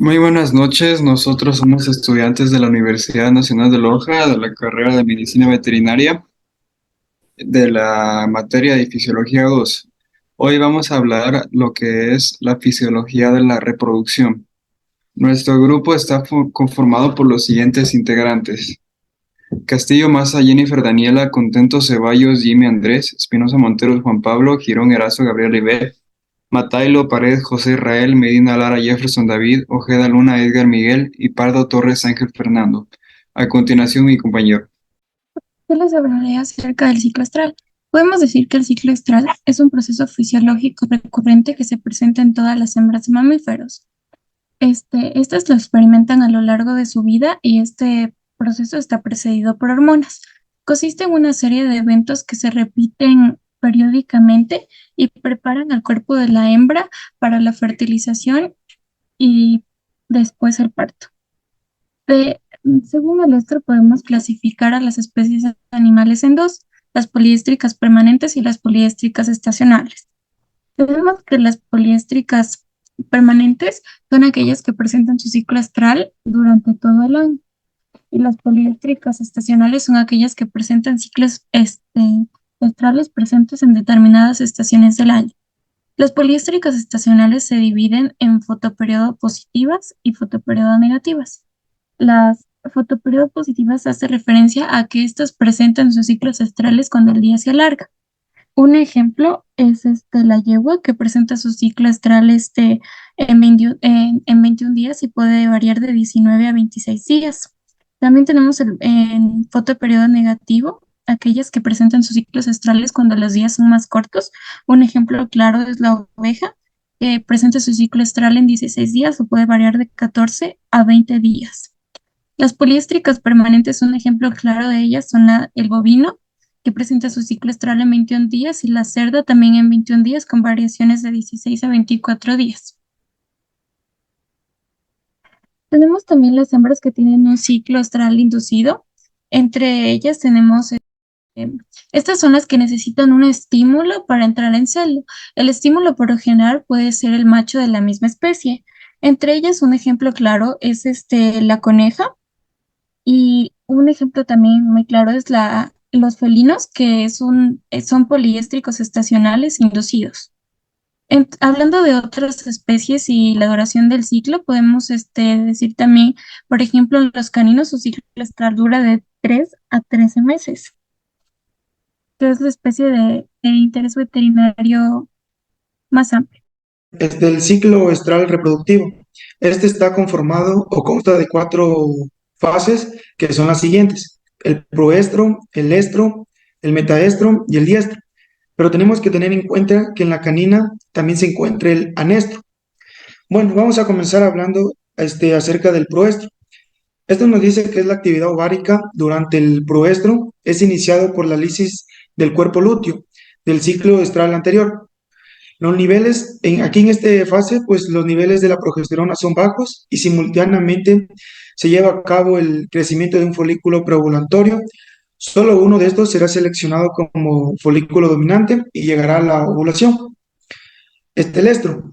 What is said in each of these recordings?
Muy buenas noches, nosotros somos estudiantes de la Universidad Nacional de Loja, de la carrera de Medicina Veterinaria, de la materia de Fisiología 2. Hoy vamos a hablar lo que es la fisiología de la reproducción. Nuestro grupo está conformado por los siguientes integrantes: Castillo Maza, Jennifer Daniela, Contento Ceballos, Jimmy Andrés, Espinosa Monteros, Juan Pablo, Girón Erazo, Gabriel Ibet, Matailo, Pared, José Israel, Medina Lara, Jefferson David, Ojeda Luna, Edgar Miguel y Pardo Torres Ángel Fernando. A continuación, mi compañero. Yo les hablaré acerca del ciclo astral. Podemos decir que el ciclo astral es un proceso fisiológico recurrente que se presenta en todas las hembras de mamíferos. Estas lo experimentan a lo largo de su vida y este proceso está precedido por hormonas. Consiste en una serie de eventos que se repiten periódicamente y preparan al cuerpo de la hembra para la fertilización y después el parto. De- Según el estro, podemos clasificar a las especies animales en dos: las poliéstricas permanentes y las poliéstricas estacionales. Tenemos que las poliéstricas permanentes son aquellas que presentan su ciclo astral durante todo el año, y las poliéstricas estacionales son aquellas que presentan ciclos astrales presentes en determinadas estaciones del año. Las poliéstricas estacionales se dividen en fotoperiodo positivas y fotoperiodo negativas. Las fotoperiodo positivas hace referencia a que estas presentan sus ciclos astrales cuando el día se alarga. Un ejemplo es la yegua, que presenta su ciclo astral en 21 días y puede variar de 19 a 26 días. También tenemos en fotoperiodo negativo aquellas que presentan sus ciclos astrales cuando los días son más cortos. Un ejemplo claro es la oveja, que presenta su ciclo astral en 16 días o puede variar de 14 a 20 días. Las poliéstricas permanentes, un ejemplo claro de ellas son el bovino, que presenta su ciclo astral en 21 días, y la cerda también en 21 días, con variaciones de 16 a 24 días. Tenemos también las hembras que tienen un ciclo astral inducido. Entre ellas tenemos, estas son las que necesitan un estímulo para entrar en celo. El estímulo por lo general puede ser el macho de la misma especie. Entre ellas, un ejemplo claro es la coneja. Y un ejemplo también muy claro es los felinos, que son poliéstricos estacionales inducidos. Hablando de otras especies y la duración del ciclo, podemos decir también, por ejemplo, los caninos, su ciclo estral dura de 3 a 13 meses, que es la especie de interés veterinario más amplio. El ciclo estral reproductivo. Este está conformado o consta de cuatro fases que son las siguientes: el proestro, el estro, el metaestro y el diestro. Pero tenemos que tener en cuenta que en la canina también se encuentra el anestro. Bueno, vamos a comenzar hablando acerca del proestro. Esto nos dice que es la actividad ovárica durante el proestro, es iniciado por la lisis del cuerpo lúteo del ciclo estral anterior. Los niveles, aquí en esta fase, pues los niveles de la progesterona son bajos y simultáneamente se lleva a cabo el crecimiento de un folículo preovulatorio. Solo uno de estos será seleccionado como folículo dominante y llegará a la ovulación. Estelestro.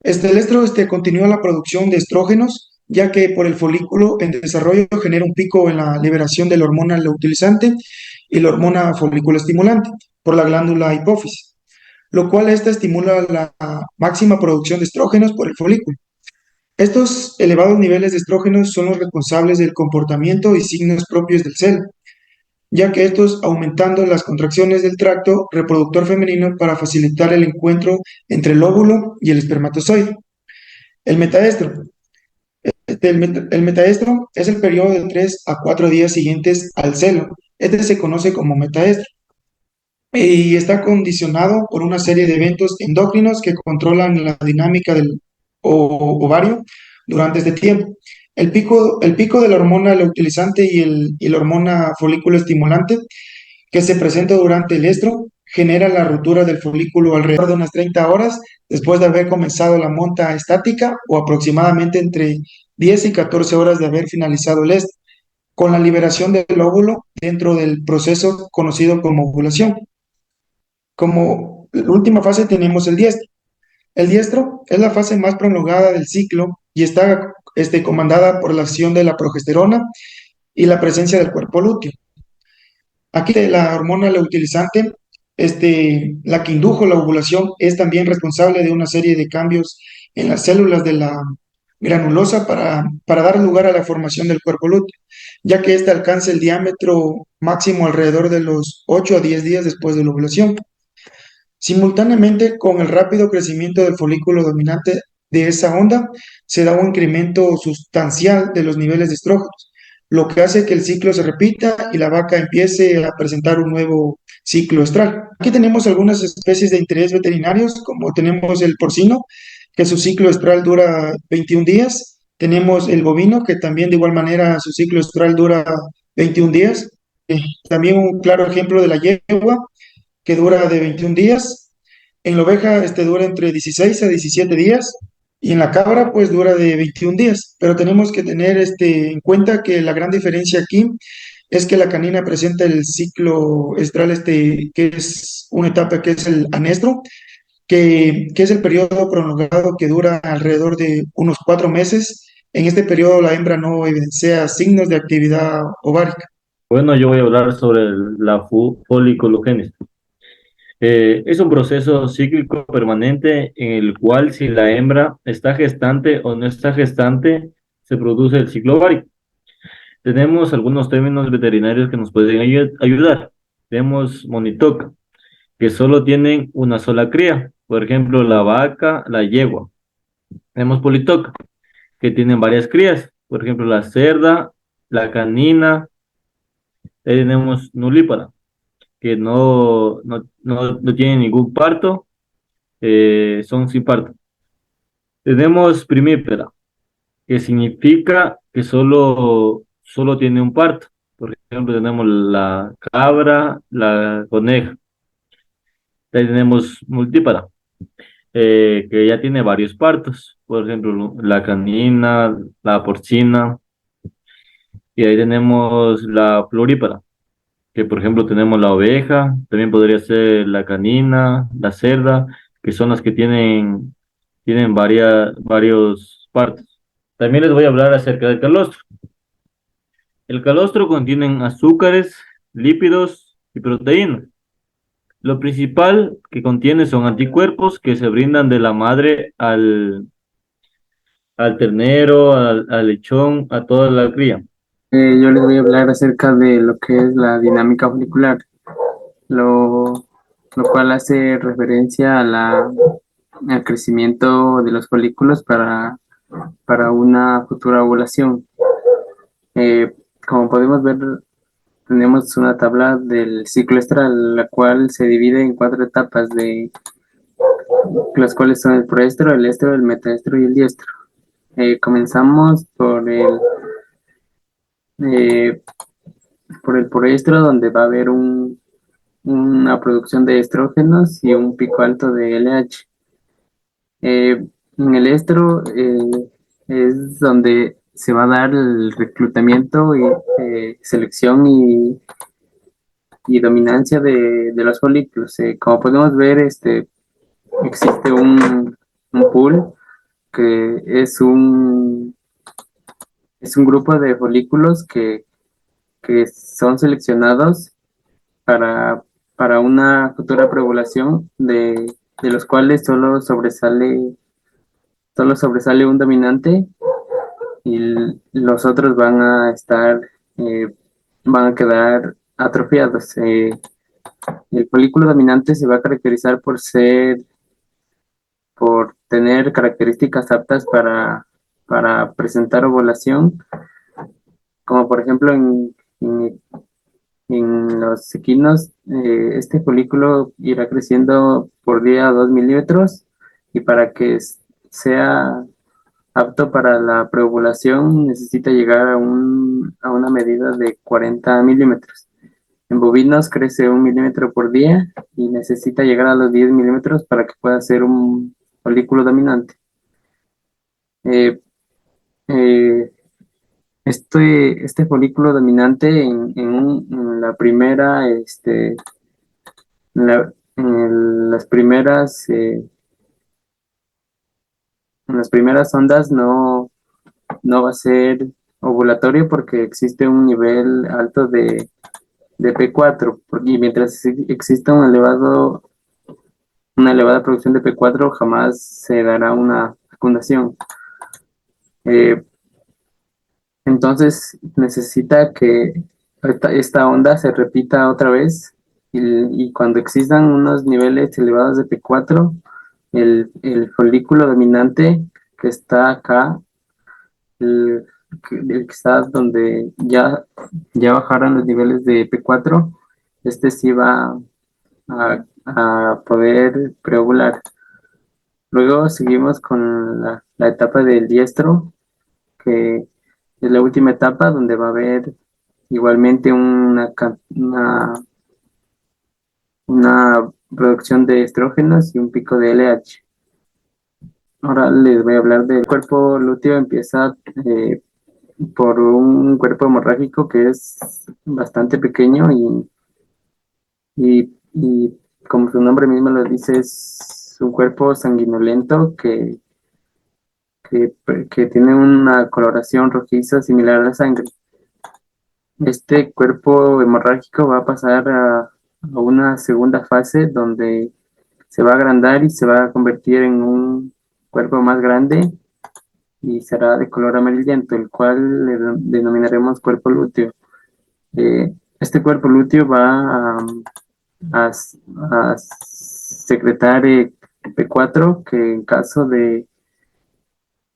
Estelestro continúa la producción de estrógenos, ya que por el folículo en desarrollo genera un pico en la liberación de la hormona luteinizante y la hormona folículo estimulante por la glándula hipófisis, lo cual esta estimula la máxima producción de estrógenos por el folículo. Estos elevados niveles de estrógenos son los responsables del comportamiento y signos propios del celo, ya que estos aumentando las contracciones del tracto reproductor femenino para facilitar el encuentro entre el óvulo y el espermatozoide. El metaestro. El metaestro es el periodo de 3 a 4 días siguientes al celo. Este se conoce como metaestro y está condicionado por una serie de eventos endocrinos que controlan la dinámica del ovario durante este tiempo. El pico de la hormona luteinizante y la hormona folículo estimulante que se presenta durante el estro genera la ruptura del folículo alrededor de unas 30 horas después de haber comenzado la monta estática, o aproximadamente entre 10 y 14 horas de haber finalizado el estro, con la liberación del óvulo dentro del proceso conocido como ovulación. Como última fase tenemos el diestro. El diestro es la fase más prolongada del ciclo y está comandada por la acción de la progesterona y la presencia del cuerpo lúteo. Aquí la hormona leutilizante, la que indujo la ovulación, es también responsable de una serie de cambios en las células de la granulosa para dar lugar a la formación del cuerpo lúteo, ya que éste alcanza el diámetro máximo alrededor de los 8 a 10 días después de la ovulación. Simultáneamente con el rápido crecimiento del folículo dominante de esa onda, se da un incremento sustancial de los niveles de estrógenos, lo que hace que el ciclo se repita y la vaca empiece a presentar un nuevo ciclo estral. Aquí tenemos algunas especies de interés veterinarios, como tenemos el porcino, que su ciclo estral dura 21 días. Tenemos el bovino, que también de igual manera su ciclo estral dura 21 días. También un claro ejemplo de la yegua, que dura de 21 días. En la oveja dura entre 16 a 17 días y en la cabra pues dura de 21 días. Pero tenemos que tener en cuenta que la gran diferencia aquí es que la canina presenta el ciclo estral que es una etapa que es el anestro, que es el periodo prolongado que dura alrededor de unos 4 meses. En este periodo la hembra no evidencia signos de actividad ovárica. Bueno, yo voy a hablar sobre la foliculogénesis. Es un proceso cíclico permanente en el cual si la hembra está gestante o no está gestante, se produce el ciclo ovárico. Tenemos algunos términos veterinarios que nos pueden ayudar. Tenemos monitoca, que solo tienen una sola cría, por ejemplo, la vaca, la yegua. Tenemos politoca, que tienen varias crías, por ejemplo, la cerda, la canina. Ahí tenemos nulípara, que no tienen ningún parto, son sin parto. Tenemos primípara, que significa que solo tiene un parto. Por ejemplo, tenemos la cabra, la coneja. Ahí tenemos multípara, que ya tiene varios partos. Por ejemplo, la canina, la porcina. Y ahí tenemos la florípara, que por ejemplo tenemos la oveja, también podría ser la canina, la cerda, que son las que tienen varios partos. También les voy a hablar acerca del calostro. El calostro contiene azúcares, lípidos y proteínas. Lo principal que contiene son anticuerpos que se brindan de la madre al ternero, al lechón, a toda la cría. Yo les voy a hablar acerca de lo que es la dinámica folicular, lo cual hace referencia al crecimiento de los folículos para una futura ovulación. Como podemos ver, tenemos una tabla del ciclo estral, la cual se divide en 4 etapas, las cuales son el proestro, el estro, el metaestro y el diestro. Comenzamos eh, por el proestro, donde va a haber una producción de estrógenos y un pico alto de LH. En el estro es donde se va a dar el reclutamiento y selección y dominancia de los folículos. Como podemos ver, existe un pool que es un grupo de folículos que son seleccionados para una futura preovulación de los cuales solo sobresale un dominante y los otros van a quedar atrofiados. El folículo dominante se va a caracterizar por tener características aptas para presentar ovulación, como por ejemplo en los equinos, este folículo irá creciendo por día 2 milímetros y para que sea apto para la preovulación necesita llegar a una medida de 40 milímetros. En bovinos crece 1 milímetro por día y necesita llegar a los 10 milímetros para que pueda ser un folículo dominante. Eh, eh, este folículo dominante en la primera, en las primeras ondas no no va a ser ovulatorio porque existe un nivel alto de P4, y mientras exista una elevada producción de P4, jamás se dará una fecundación. Entonces necesita que esta onda se repita otra vez, y cuando existan unos niveles elevados de P4, el folículo dominante que está acá, el, el que está donde ya bajaron los niveles de P4, este sí va a poder preovular. Luego seguimos con la etapa del diestro, que es la última etapa donde va a haber igualmente una producción de estrógenos y un pico de LH. Ahora les voy a hablar del cuerpo lúteo. Empieza por un cuerpo hemorrágico que es bastante pequeño y como su nombre mismo lo dice, es un cuerpo sanguinolento que tiene una coloración rojiza similar a la sangre. Este cuerpo hemorrágico va a pasar a una segunda fase donde se va a agrandar y se va a convertir en un cuerpo más grande y será de color amarillento, el cual le denominaremos cuerpo lúteo. Este cuerpo lúteo va a secretar P4, que en caso de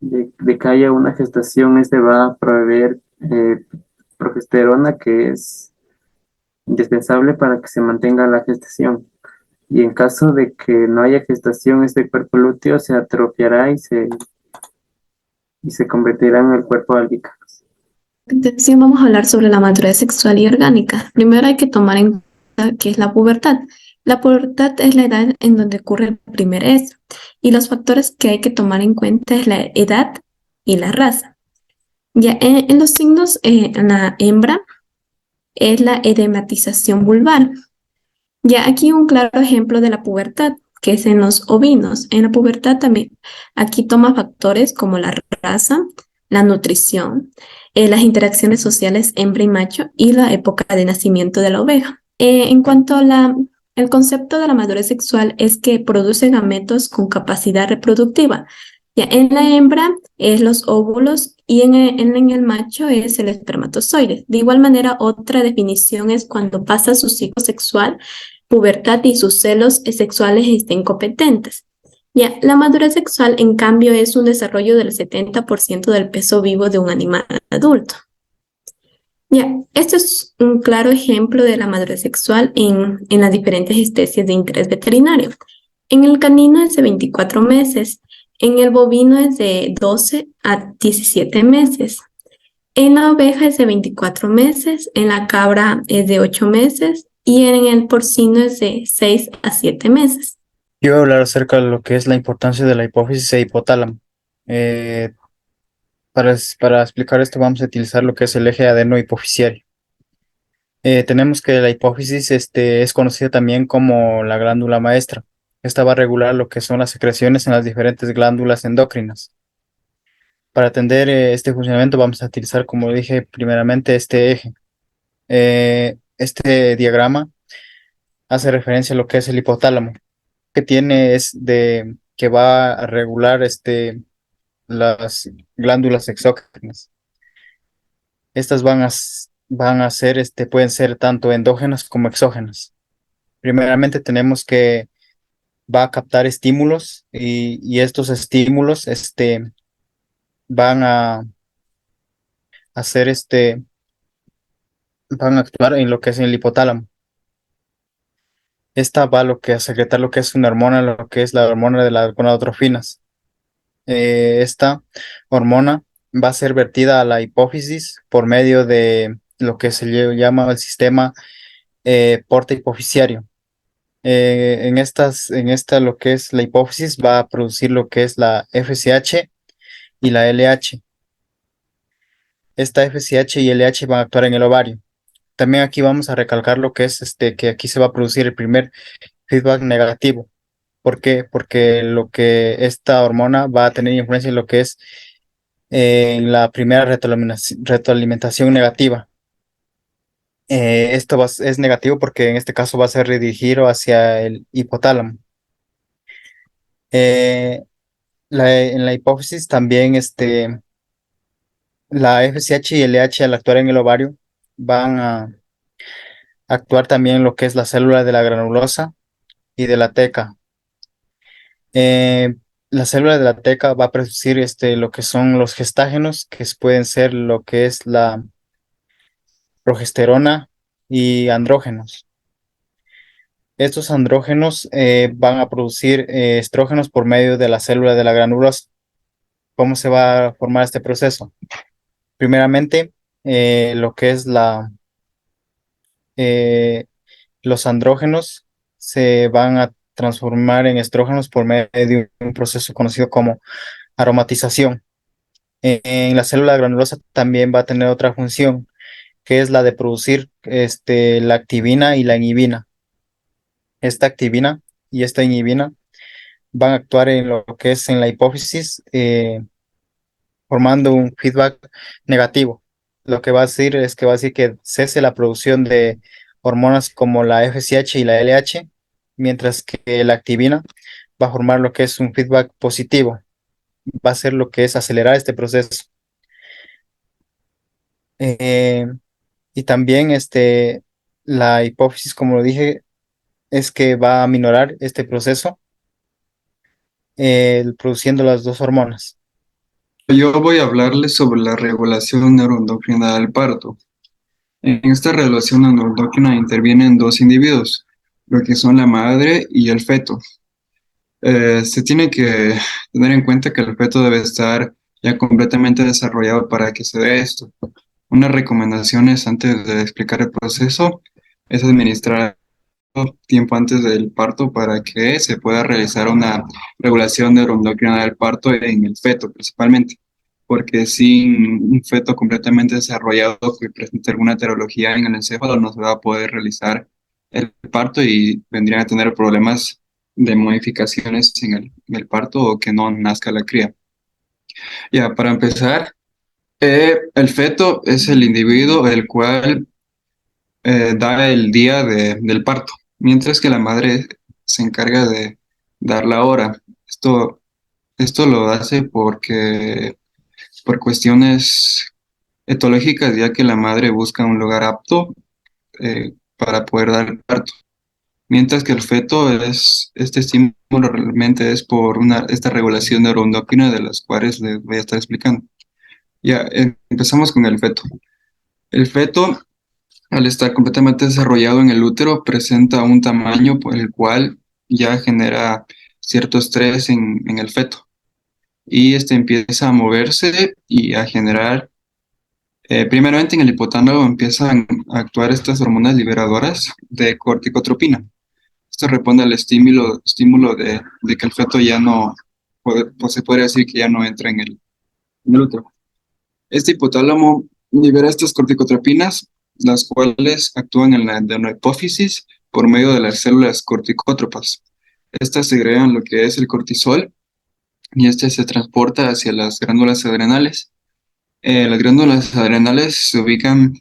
que haya una gestación, este va a proveer progesterona, que es indispensable para que se mantenga la gestación. Y en caso de que no haya gestación, este cuerpo lúteo se atrofiará y se convertirá en el cuerpo albicans. A continuación vamos a hablar sobre la madurez sexual y orgánica. Primero hay que tomar en cuenta qué es la pubertad. La pubertad es la edad en donde ocurre el primer estro, y los factores que hay que tomar en cuenta es la edad y la raza. Ya en los signos, en la hembra es la edematización vulvar. Ya aquí un claro ejemplo de la pubertad, que es en los ovinos. En la pubertad también, aquí toma factores como la raza, la nutrición, las interacciones sociales hembra y macho y la época de nacimiento de la oveja. En cuanto a el concepto de la madurez sexual es que produce gametos con capacidad reproductiva. Ya en la hembra es los óvulos y en el macho es el espermatozoide. De igual manera, otra definición es cuando pasa su ciclo sexual, pubertad y sus celos sexuales estén competentes. Ya, la madurez sexual, en cambio, es un desarrollo del 70% del peso vivo de un animal adulto. Ya, este es un claro ejemplo de la madurez sexual en las diferentes especies de interés veterinario. En el canino es de 24 meses, en el bovino es de 12 a 17 meses, en la oveja es de 24 meses, en la cabra es de 8 meses y en el porcino es de 6 a 7 meses. Yo voy a hablar acerca de lo que es la importancia de la hipófisis e hipotálamo. Eh, para explicar esto vamos a utilizar lo que es el eje adeno-hipofisiario. Tenemos que la hipófisis es conocida también como la glándula maestra. Esta va a regular lo que son las secreciones en las diferentes glándulas endocrinas. Para atender este funcionamiento vamos a utilizar, como dije primeramente, este eje. Este diagrama hace referencia a lo que es el hipotálamo, que tiene es que va a regular las glándulas exócrinas. Estas van a ser, pueden ser tanto endógenas como exógenas. Primeramente tenemos que va a captar estímulos y estos estímulos van a hacer van a actuar en lo que es el hipotálamo. Esta va a secretar lo que es una hormona, lo que es la hormona de las gonadotrofinas. Esta hormona va a ser vertida a la hipófisis por medio de lo que se llama el sistema porta hipofisiario. Lo que es la hipófisis va a producir lo que es la FSH y la LH. Esta FSH y LH van a actuar en el ovario. También aquí vamos a recalcar lo que es que aquí se va a producir el primer feedback negativo. ¿Por qué? Porque esta hormona va a tener influencia en lo que es en la primera retroalimentación negativa. Esto es negativo porque en este caso va a ser redirigido hacia el hipotálamo. En la hipófisis también la FSH y el LH al actuar en el ovario van a actuar también en lo que es la célula de la granulosa y de la teca. La célula de la teca va a producir lo que son los gestágenos, que pueden ser lo que es la progesterona y andrógenos. Estos andrógenos van a producir estrógenos por medio de la célula de la granulosa. ¿Cómo se va a formar este proceso? Primeramente, lo que es los andrógenos se van a transformar en estrógenos por medio de un proceso conocido como aromatización. En la célula granulosa también va a tener otra función, que es la de producir la activina y la inhibina. Esta activina y esta inhibina van a actuar en lo que es en la hipófisis, formando un feedback negativo. Lo que va a decir es que va a decir que cese la producción de hormonas como la FSH y la LH, mientras que la activina va a formar lo que es un feedback positivo. Va a ser lo que es acelerar este proceso. Eh, y también la hipófisis, como lo dije, es que va a minorar este proceso produciendo las dos hormonas. Yo voy a hablarles sobre la regulación neuroendocrina del parto. En esta regulación neuroendocrina intervienen dos individuos, lo que son la madre y el feto. Se tiene que tener en cuenta que el feto debe estar ya completamente desarrollado para que se dé esto. Unas recomendaciones antes de explicar el proceso es administrar tiempo antes del parto para que se pueda realizar una regulación neuroendocrina del parto en el feto principalmente, porque sin un feto completamente desarrollado que presente alguna terología en el encéfalo no se va a poder realizar el parto y vendrían a tener problemas de modificaciones en el parto o que no nazca la cría. Ya, para empezar, el feto es el individuo el cual da el día del parto, mientras que la madre se encarga de dar la hora. Esto lo hace por cuestiones etológicas, ya que la madre busca un lugar apto para poder dar el parto. Mientras que el feto este estímulo realmente es por esta regulación neuroendocrina de las cuales les voy a estar explicando. Ya, empezamos con el feto. El feto, al estar completamente desarrollado en el útero, presenta un tamaño por el cual ya genera cierto estrés en el feto. Y este empieza a moverse y a generar, primeramente en el hipotálamo empiezan a actuar estas hormonas liberadoras de corticotropina. Esto responde al estímulo de que el feto ya no, pues se podría decir que ya no entra en el útero. Este hipotálamo libera estas corticotropinas, las cuales actúan en la adenohipófisis por medio de las células corticótropas. Estas segregan lo que es el cortisol y este se transporta hacia las glándulas adrenales. Las glándulas adrenales se ubican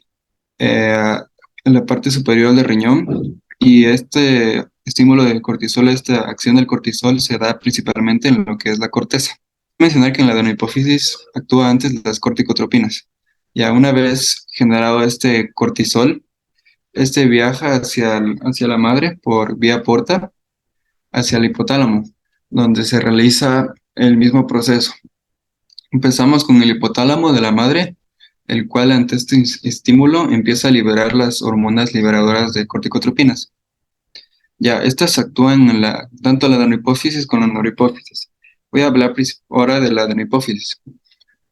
en la parte superior del riñón y este estímulo del cortisol, esta acción del cortisol se da principalmente en lo que es la corteza. Mencionar que en la adenohipófisis actúa antes las corticotropinas. Ya una vez generado este cortisol, este viaja hacia la madre por vía porta hacia el hipotálamo, donde se realiza el mismo proceso. Empezamos con el hipotálamo de la madre, el cual ante este estímulo empieza a liberar las hormonas liberadoras de corticotropinas. Ya, estas actúan tanto la adenohipófisis como la neurohipófisis. Voy a hablar ahora de la adenohipófisis.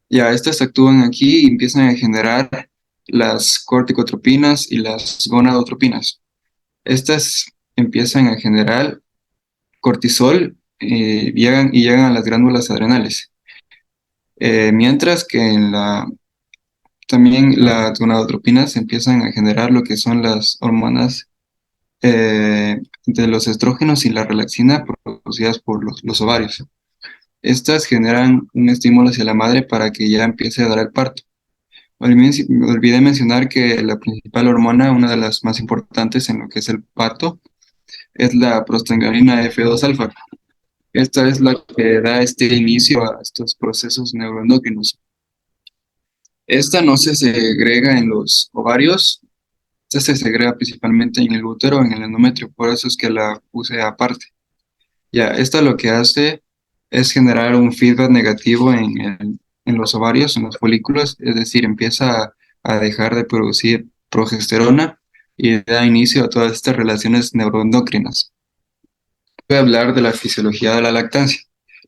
Ya, estas actúan aquí y empiezan a generar las corticotropinas y las gonadotropinas. Estas empiezan a generar cortisol llegan a las glándulas adrenales. Mientras que también las gonadotropinas empiezan a generar lo que son las hormonas de los estrógenos y la relaxina producidas por los ovarios. Estas generan un estímulo hacia la madre para que ya empiece a dar el parto. Olvidé mencionar que la principal hormona, una de las más importantes en lo que es el parto, es la prostaglandina F2 alfa. Esta es la que da este inicio a estos procesos neuroendocrinos. Esta no se segrega en los ovarios, esta se segrega principalmente en el útero, en el endometrio, por eso es que la puse aparte. Ya, esta lo que hace es generar un feedback negativo en los ovarios, en los folículos, es decir, empieza a dejar de producir progesterona y da inicio a todas estas relaciones neuroendocrinas. Voy a hablar de la fisiología de la lactancia.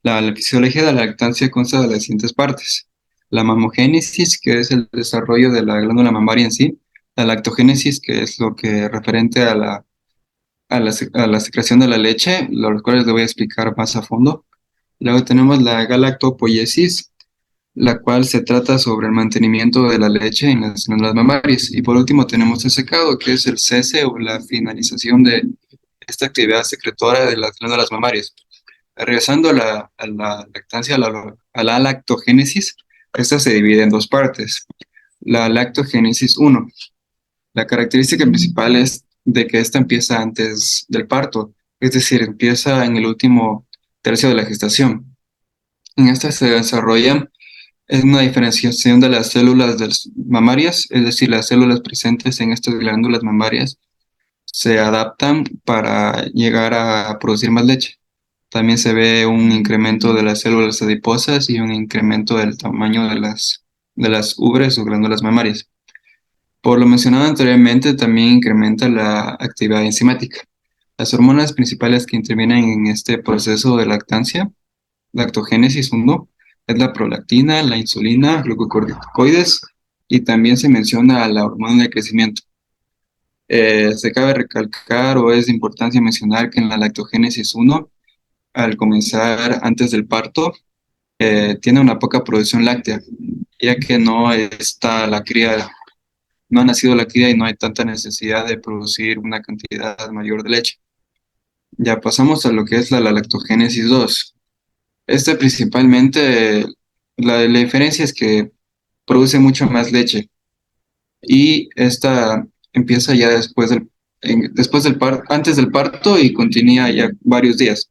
La fisiología de la lactancia consta de las siguientes partes. La mamogénesis, que es el desarrollo de la glándula mamaria en sí. La lactogénesis, que es lo que referente a la secreción de la leche, los cuales le voy a explicar más a fondo. Luego tenemos la galactopoiesis, la cual se trata sobre el mantenimiento de la leche en las glándulas mamarias. Y por último tenemos el secado, que es el cese o la finalización de esta actividad secretora de las glándulas mamarias. Regresando a la lactancia, a la lactogénesis, esta se divide en dos partes. La lactogénesis 1. La característica principal es de que esta empieza antes del parto, es decir, empieza en el último tercio de la gestación. En esta se desarrolla una diferenciación de las células mamarias, es decir, las células presentes en estas glándulas mamarias se adaptan para llegar a producir más leche. También se ve un incremento de las células adiposas y un incremento del tamaño de las ubres o glándulas mamarias. Por lo mencionado anteriormente, también incrementa la actividad enzimática. Las hormonas principales que intervienen en este proceso de lactancia, lactogénesis 1, es la prolactina, la insulina, glucocorticoides y también se menciona la hormona del crecimiento. Se cabe recalcar o es de importancia mencionar que en la lactogénesis 1, al comenzar antes del parto, tiene una poca producción láctea, ya que no está la cría, no ha nacido la cría y no hay tanta necesidad de producir una cantidad mayor de leche. Ya pasamos a lo que es la lactogénesis 2. Esta principalmente, la diferencia es que produce mucho más leche y esta empieza ya antes del parto y continúa ya varios días.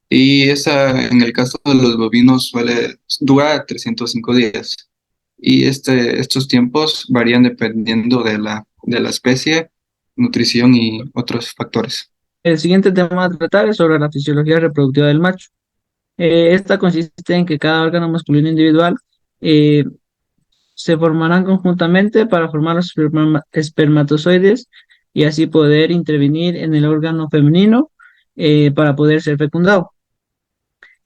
Y esa, en el caso de los bovinos, suele durar 305 días. Y estos tiempos varían dependiendo de la especie, nutrición y otros factores. El siguiente tema a tratar es sobre la fisiología reproductiva del macho. Esta consiste en que cada órgano masculino individual se formarán conjuntamente para formar los espermatozoides y así poder intervenir en el órgano femenino para poder ser fecundado.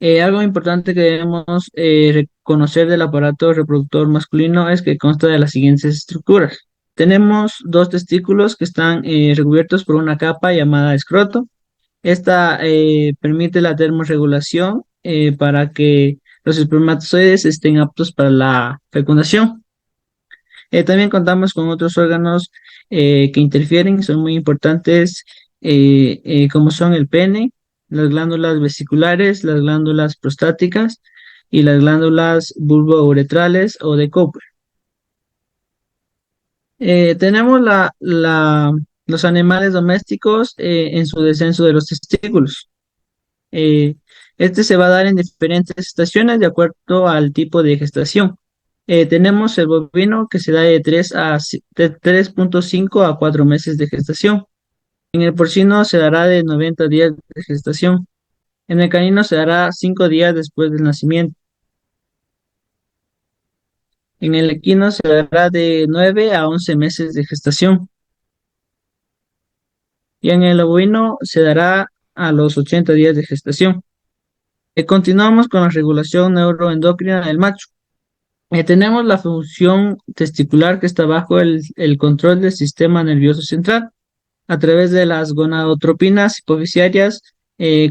Algo importante que debemos reconocer del aparato reproductor masculino es que consta de las siguientes estructuras. Tenemos dos testículos que están recubiertos por una capa llamada escroto. Esta permite la termorregulación para que los espermatozoides estén aptos para la fecundación. También contamos con otros órganos que interfieren, son muy importantes, como son el pene, las glándulas vesiculares, las glándulas prostáticas y las glándulas bulbouretrales o de Cooper. Tenemos los animales domésticos en su descenso de los testículos. Este se va a dar en diferentes estaciones de acuerdo al tipo de gestación. Tenemos el bovino que se da de 3.5 a 4 meses de gestación. En el porcino se dará de 90 días de gestación. En el canino se dará 5 días después del nacimiento. En el equino se dará de 9 a 11 meses de gestación. Y en el ovino se dará a los 80 días de gestación. Continuamos con la regulación neuroendocrina del macho. Tenemos la función testicular que está bajo el control del sistema nervioso central a través de las gonadotropinas hipofisiarias,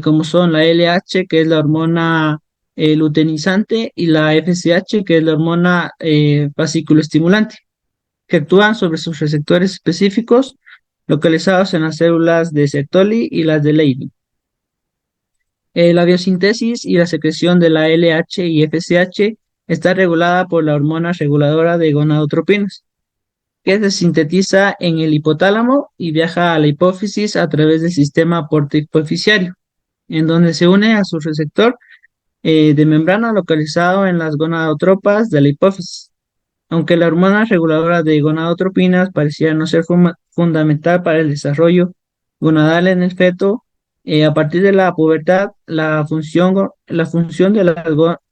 como son la LH, que es la hormona luteinizante, y la FSH, que es la hormona fascículo-estimulante, que actúan sobre sus receptores específicos localizados en las células de Sertoli y las de Leydig. La biosíntesis y la secreción de la LH y FSH está regulada por la hormona reguladora de gonadotropinas, que se sintetiza en el hipotálamo y viaja a la hipófisis a través del sistema portohipofisiario, en donde se une a su receptor de membrana localizado en las gonadotropas de la hipófisis. Aunque la hormona reguladora de gonadotropinas parecía no ser fundamental para el desarrollo gonadal en el feto, a partir de la pubertad, la función de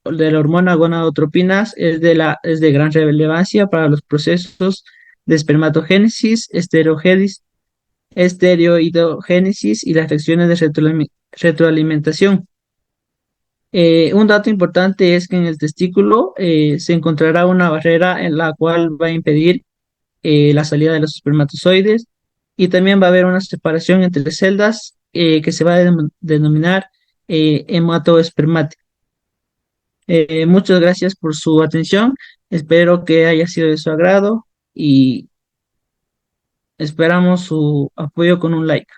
de la hormona gonadotropinas es de gran relevancia para los procesos de espermatogénesis, esteroidogénesis y las reacciones de retroalimentación. Un dato importante es que en el testículo se encontrará una barrera en la cual va a impedir la salida de los espermatozoides, y también va a haber una separación entre celdas que se va a denominar hematoespermática. Muchas gracias por su atención. Espero que haya sido de su agrado y esperamos su apoyo con un like.